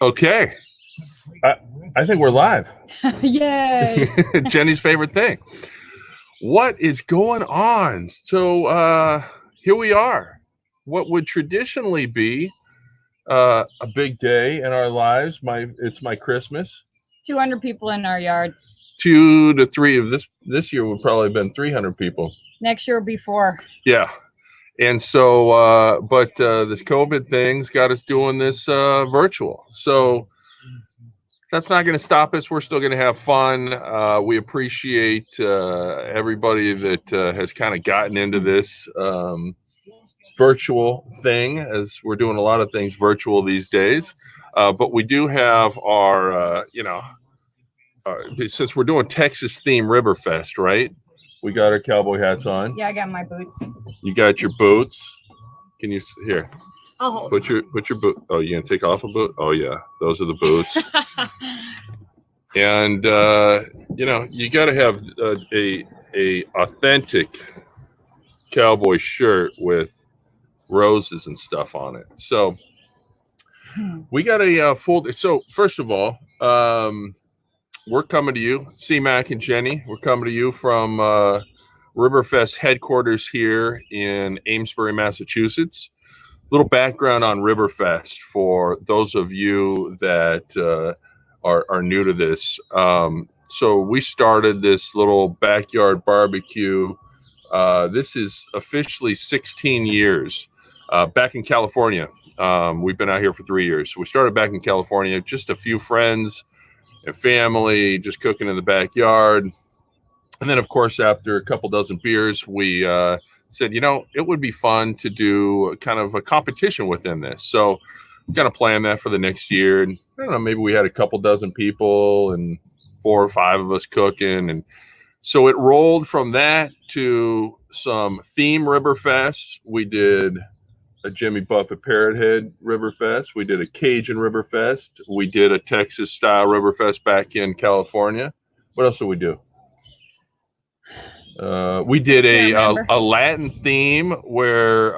Okay. I think we're live. Yay! Jenny's favorite thing. What is going on? So here we are. What would traditionally be a big day in our lives. It's my Christmas. 200 people in our yard. 2 to 3 of this year would probably have been 300 people. Next year will be 4. Yeah. And so, but this COVID thing's got us doing this virtual. So that's not going to stop us. We're still going to have fun. We appreciate everybody that has kind of gotten into this virtual thing, as we're doing a lot of things virtual these days. But we do have our, since we're doing Texas theme Ribberfest, right? We got our cowboy hats on. Yeah, I got my boots. You got your boots. Can you here? I'll hold. Put your boot. Oh, you gonna take off a boot? Oh yeah, those are the boots. And you got to have a authentic cowboy shirt with roses and stuff on it. So we got a full. So first of all, we're coming to you, Cmac and Jenny. We're coming to you from Ribberfest headquarters here in Amesbury, Massachusetts. Little background on Ribberfest for those of you that are new to this. So we started this little backyard barbecue. This is officially 16 years back in California. We've been out here for 3 years. So we started back in California, just a few friends and family, just cooking in the backyard. And then, of course, after a couple dozen beers, we said, it would be fun to do kind of a competition within this. So kind of plan that for the next year. And I don't know, maybe we had a couple dozen people and 4 or 5 of us cooking. And so it rolled from that to some theme Ribberfest. We did a Jimmy Buffett Parrot Head Ribberfest. We did a Cajun Ribberfest. We did a Texas style Ribberfest back in California. What else did we do? We did a Latin theme where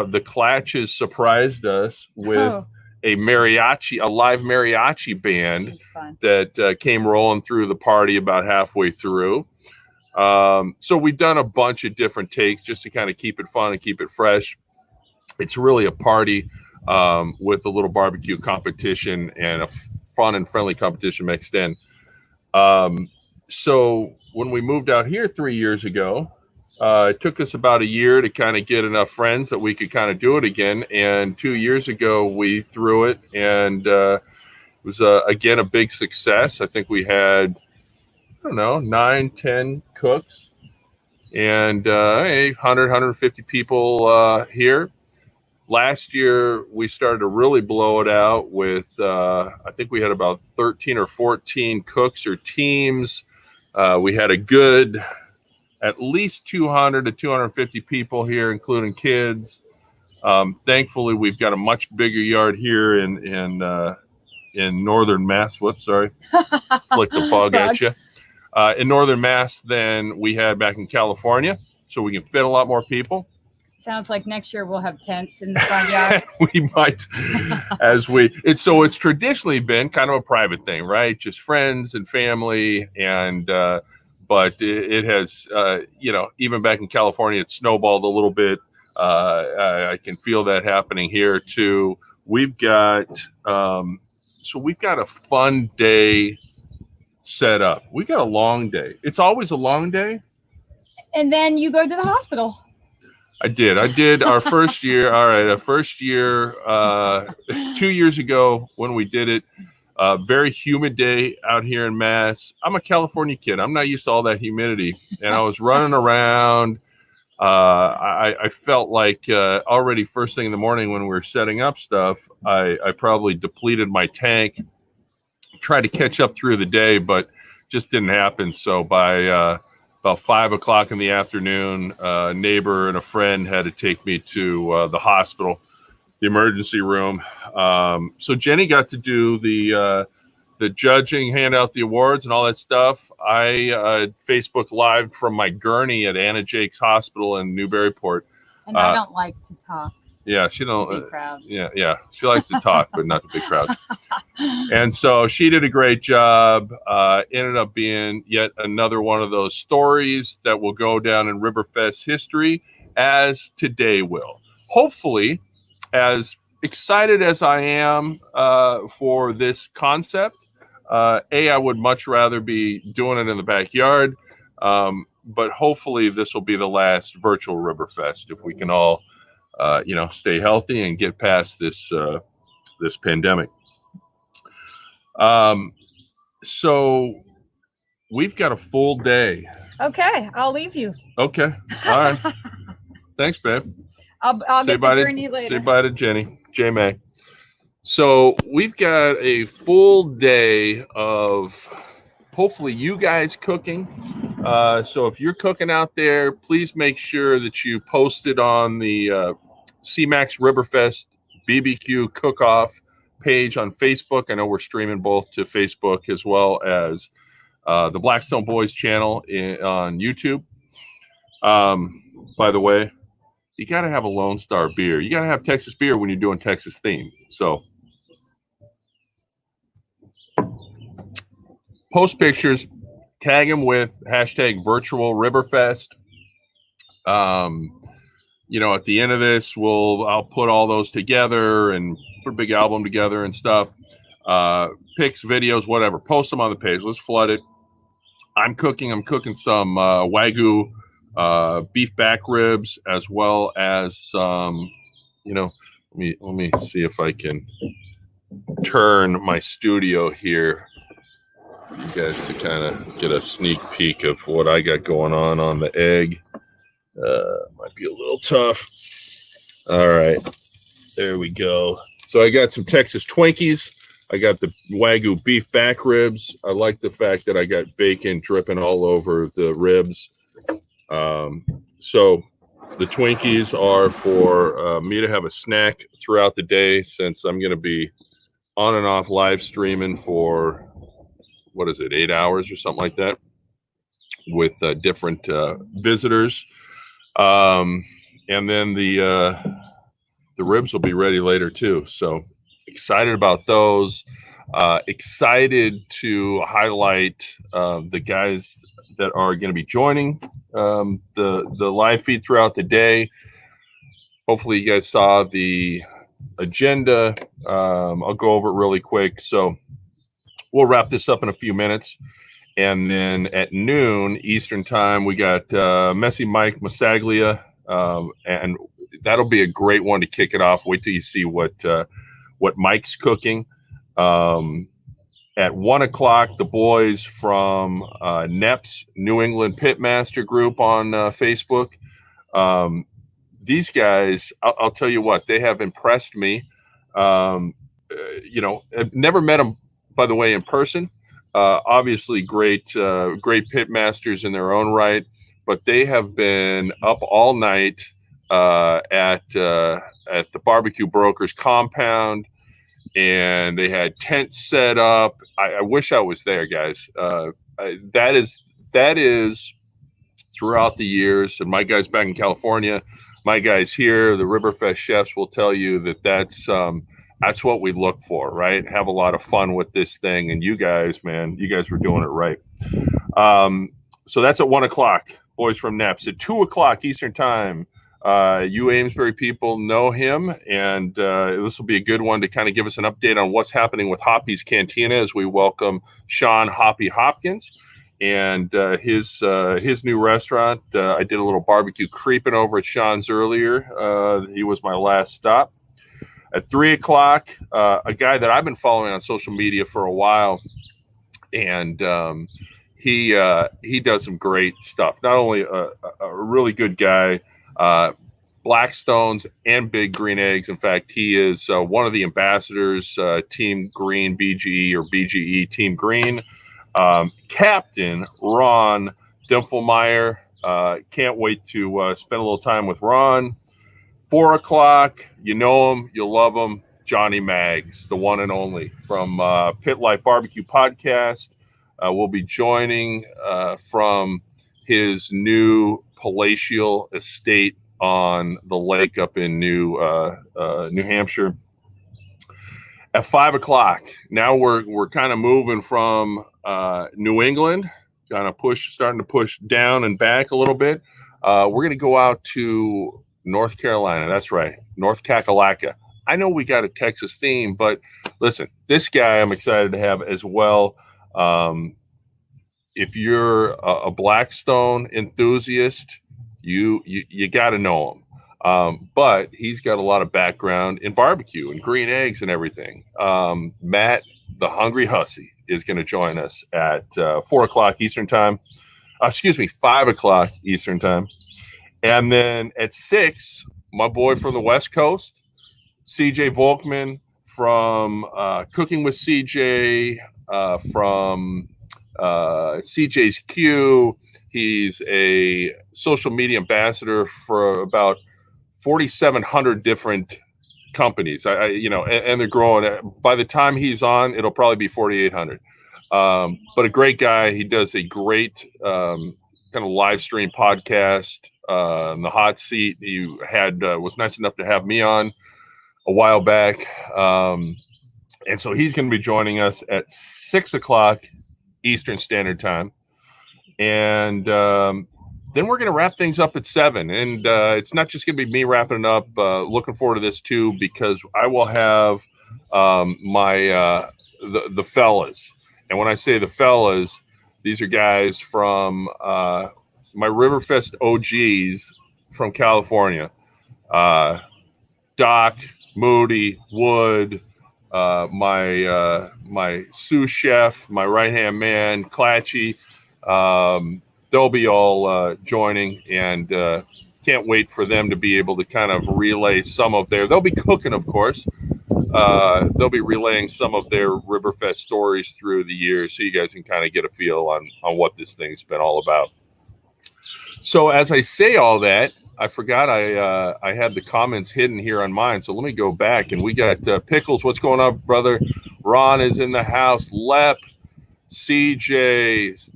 the Clatches surprised us with a live mariachi band that came rolling through the party about halfway through. So we've done a bunch of different takes just to kind of keep it fun and keep it fresh. It's really a party with a little barbecue competition and a fun and friendly competition mixed in. So when we moved out here 3 years ago, it took us about a year to kind of get enough friends that we could kind of do it again. And 2 years ago, we threw it, and it was, again, a big success. I think we had, 9, 10 cooks and 100, 150 people here. Last year, we started to really blow it out with, I think we had about 13 or 14 cooks or teams. We had a good, at least 200 to 250 people here, including kids. Thankfully, we've got a much bigger yard here in northern Mass. Whoops, sorry, flicked the bug at you. In northern Mass than we had back in California, so we can fit a lot more people. Sounds like next year we'll have tents in the front yard. We might, it's traditionally been kind of a private thing, right? Just friends and family, and but it has, even back in California, it snowballed a little bit. I can feel that happening here too. We've got, we've got a fun day set up. We got a long day. It's always a long day. And then you go to the hospital. I did our first year. All right. Our first year, 2 years ago when we did it, very humid day out here in Mass. I'm a California kid. I'm not used to all that humidity. And I was running around. I felt like already first thing in the morning when we were setting up stuff, I probably depleted my tank, tried to catch up through the day, but just didn't happen. So by about 5 o'clock in the afternoon, a neighbor and a friend had to take me to the hospital, the emergency room. So Jenny got to do the judging, hand out the awards and all that stuff. I Facebook Live from my gurney at Anna Jake's Hospital in Newburyport. And I don't like to talk. Yeah, she don't. Big crowds. Yeah. She likes to talk, but not the big crowds. And so she did a great job. Ended up being yet another one of those stories that will go down in Ribberfest history, as today will. Hopefully, as excited as I am for this concept, I would much rather be doing it in the backyard. But hopefully, this will be the last virtual Ribberfest if we can all, stay healthy and get past this pandemic. So we've got a full day. Okay, I'll leave you. Okay, all right. Thanks, babe. I'll get the gurney later. Say bye to Jenny, J-Mac. So we've got a full day of hopefully you guys cooking. So if you're cooking out there, please make sure that you post it on the Cmac Ribberfest BBQ Cookoff page on Facebook. I know we're streaming both to Facebook as well as the Blackstone Boys channel on YouTube. By the way, you got to have a Lone Star beer. You got to have Texas beer when you're doing Texas theme. So post pictures, tag them with hashtag virtual Ribberfest. At the end of this, I'll put all those together and put a big album together and stuff. Pics, videos, whatever. Post them on the page. Let's flood it. I'm cooking some Wagyu beef back ribs, as well as some, let me see if I can turn my studio here for you guys to kind of get a sneak peek of what I got going on the egg. Might be a little tough. All right, there we go. So I got some Texas Twinkies. I got the Wagyu beef back ribs. I like the fact that I got bacon dripping all over the ribs. So the Twinkies are for me to have a snack throughout the day, since I'm going to be on and off live streaming for, 8 hours or something like that, with different visitors. And then the ribs will be ready later too. So excited about those. Excited to highlight the guys that are going to be joining the live feed throughout the day. Hopefully you guys saw the agenda. I'll go over it really quick. So we'll wrap this up in a few minutes. And then at noon Eastern time, we got Messy Mike Masaglia. And that'll be a great one to kick it off. Wait till you see what Mike's cooking. At 1 o'clock, the boys from NEP's New England Pitmaster group on Facebook. These guys, I'll tell you what, they have impressed me. I've never met them, by the way, in person. Obviously, great pitmasters in their own right, but they have been up all night at the Barbecue Brokers compound. And they had tents set up. I wish I was there, guys. That is throughout the years. And my guys back in California, my guys here, the Ribberfest chefs will tell you that's what we look for, right? Have a lot of fun with this thing. And you guys, man, you guys were doing it right. So that's at 1 o'clock, boys from NEP's. At 2 o'clock Eastern time, you Amesbury people know him, and this will be a good one to kind of give us an update on what's happening with Hoppy's Cantina as we welcome Sean Hoppy Hopkins and his new restaurant. I did a little barbecue creeping over at Sean's earlier. He was my last stop. At 3 o'clock, a guy that I've been following on social media for a while, and he does some great stuff. Not only a really good guy, Blackstones and Big Green Eggs. In fact, he is one of the ambassadors, Team Green, BGE or BGE Team Green. Captain Ron Dimpfelmeyer. Can't wait to spend a little time with Ron. 4 o'clock, you know him, you'll love him, Johnny Maggs, the one and only from Pit Life Barbecue Podcast. We'll be joining from his new palatial estate on the lake up in New Hampshire. At 5 o'clock, now we're kind of moving from New England, starting to push down and back a little bit. We're going to go out to North Carolina. That's right, North Kakalaka. I know we got a Texas theme, but listen, this guy I'm excited to have as well. If you're a Blackstone enthusiast, you got to know him. But he's got a lot of background in barbecue and green eggs and everything. Matt, the Hungry Hussy, is going to join us at 4 o'clock Eastern time. 5 o'clock Eastern time. And then at 6, my boy from the West Coast, CJ Volkman from Cooking with CJ, from CJ's Q. He's a social media ambassador for about 4,700 different companies. And they're growing. By the time he's on, it'll probably be 4,800. But a great guy. He does a great kind of live stream podcast. In the hot seat, he was nice enough to have me on a while back. And so he's going to be joining us at 6 o'clock Eastern Standard Time. And then we're going to wrap things up at 7. And it's not just going to be me wrapping it up. Looking forward to this too, because I will have the fellas. And when I say the fellas, these are guys from my Ribberfest OGs from California. Doc, Moody, Wood, my sous chef, my right-hand man, Clatchy. They'll be all joining, and can't wait for them to be able to kind of relay some of they'll be cooking, of course. They'll be relaying some of their Ribberfest stories through the years, so you guys can kind of get a feel on what this thing's been all about. So as I say all that, I forgot I had the comments hidden here on mine, so let me go back. And we got Pickles. What's going on, brother? Ron is in the house. Lep, CJ,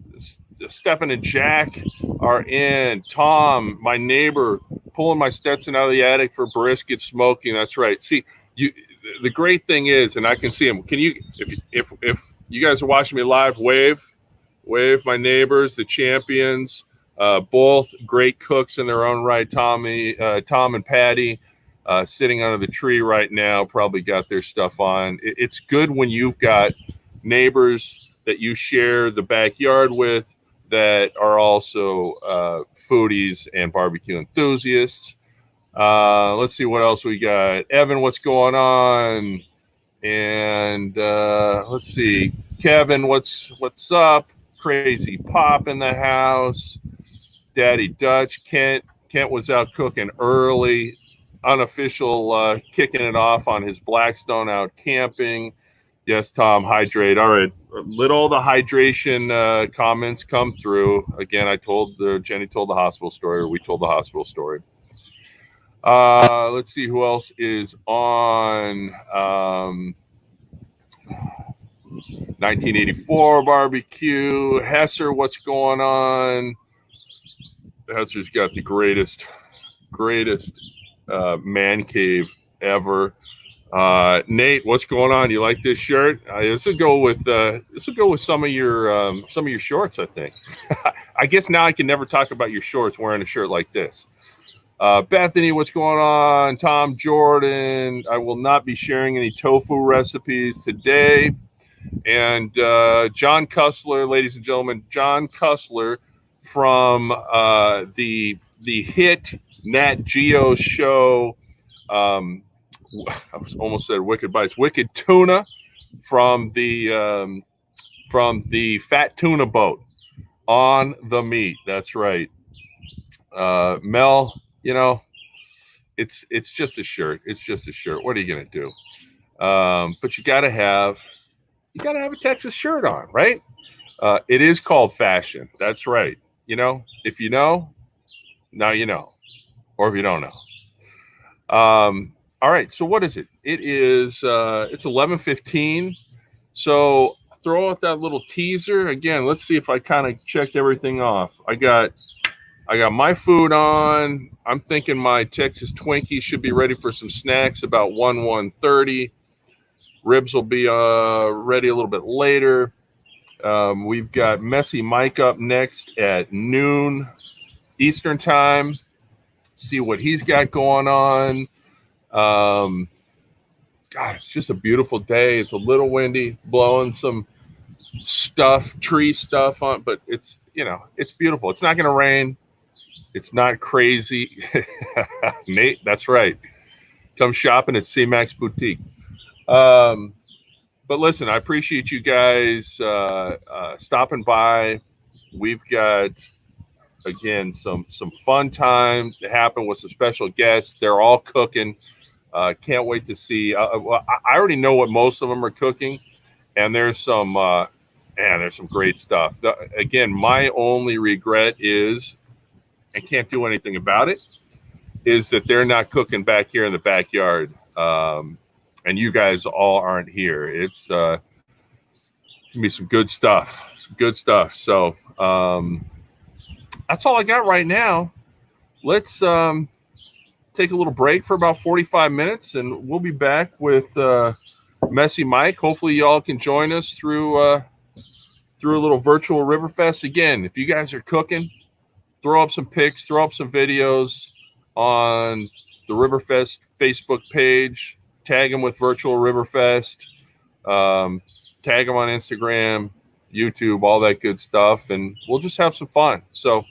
Stefan and Jack are in. Tom, my neighbor, pulling my Stetson out of the attic for brisket smoking. That's right. See, the great thing is, and I can see him. Can you, if you guys are watching me live, wave, my neighbors, the champions. Both great cooks in their own right. Tom and Patty sitting under the tree right now, probably got their stuff on. It's good when you've got neighbors that you share the backyard with that are also foodies and barbecue enthusiasts. Let's see what else we got. Evan, what's going on? And let's see. Kevin, what's up? Crazy Pop in the house. Daddy Dutch. Kent was out cooking early. Unofficial kicking it off on his Blackstone out camping. Yes, Tom, hydrate. All right. Let all the hydration comments come through. Again, Jenny told the hospital story, or we told the hospital story. Let's see who else is on. 1984 barbecue. Hesser, what's going on? Hesser's got the greatest man cave ever. Nate, what's going on? You like this shirt? This will go with some of your shorts, I think. I guess now I can never talk about your shorts wearing a shirt like this. Bethany, what's going on? Tom Jordan, I will not be sharing any tofu recipes today. And John Cussler, ladies and gentlemen, John Cussler from the hit Nat Geo show. I almost said Wicked Bites, Wicked Tuna from the Fat Tuna Boat on the meat. That's right. Mel, it's just a shirt. It's just a shirt. What are you gonna do? But you gotta have a Texas shirt on, right? It is called fashion. That's right. If you know, now you know, or if you don't know. All right. So what is it? It is. It's 11:15. So throw out that little teaser again. Let's see if I kind of checked everything off. I got I got my food on. I'm thinking my Texas Twinkie should be ready for some snacks about 1:30. Ribs will be ready a little bit later. We've got Messy Mike up next at noon Eastern time. See what he's got going on. God, it's just a beautiful day. It's a little windy, blowing some tree stuff on, but it's, it's beautiful. It's not going to rain. It's not crazy. Nate, that's right. Come shopping at Cmac's Boutique. But listen, I appreciate you guys stopping by. We've got, again, some fun time to happen with some special guests. They're all cooking. Can't wait to see. Well, I already know what most of them are cooking, and there's some great stuff. Again, my only regret is, and can't do anything about it, is that they're not cooking back here in the backyard, and you guys all aren't here. It's gonna be some good stuff. So that's all I got right now. Let's take a little break for about 45 minutes, and we'll be back with Messy Mike. Hopefully y'all can join us through a little virtual Ribberfest. Again, if you guys are cooking, throw up some pics, throw up some videos on the Ribberfest Facebook page, tag them with virtual Ribberfest, tag them on Instagram, YouTube, all that good stuff, and we'll just have some fun. So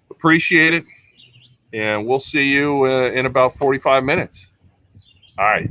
appreciate it. And we'll see you in about 45 minutes. All right.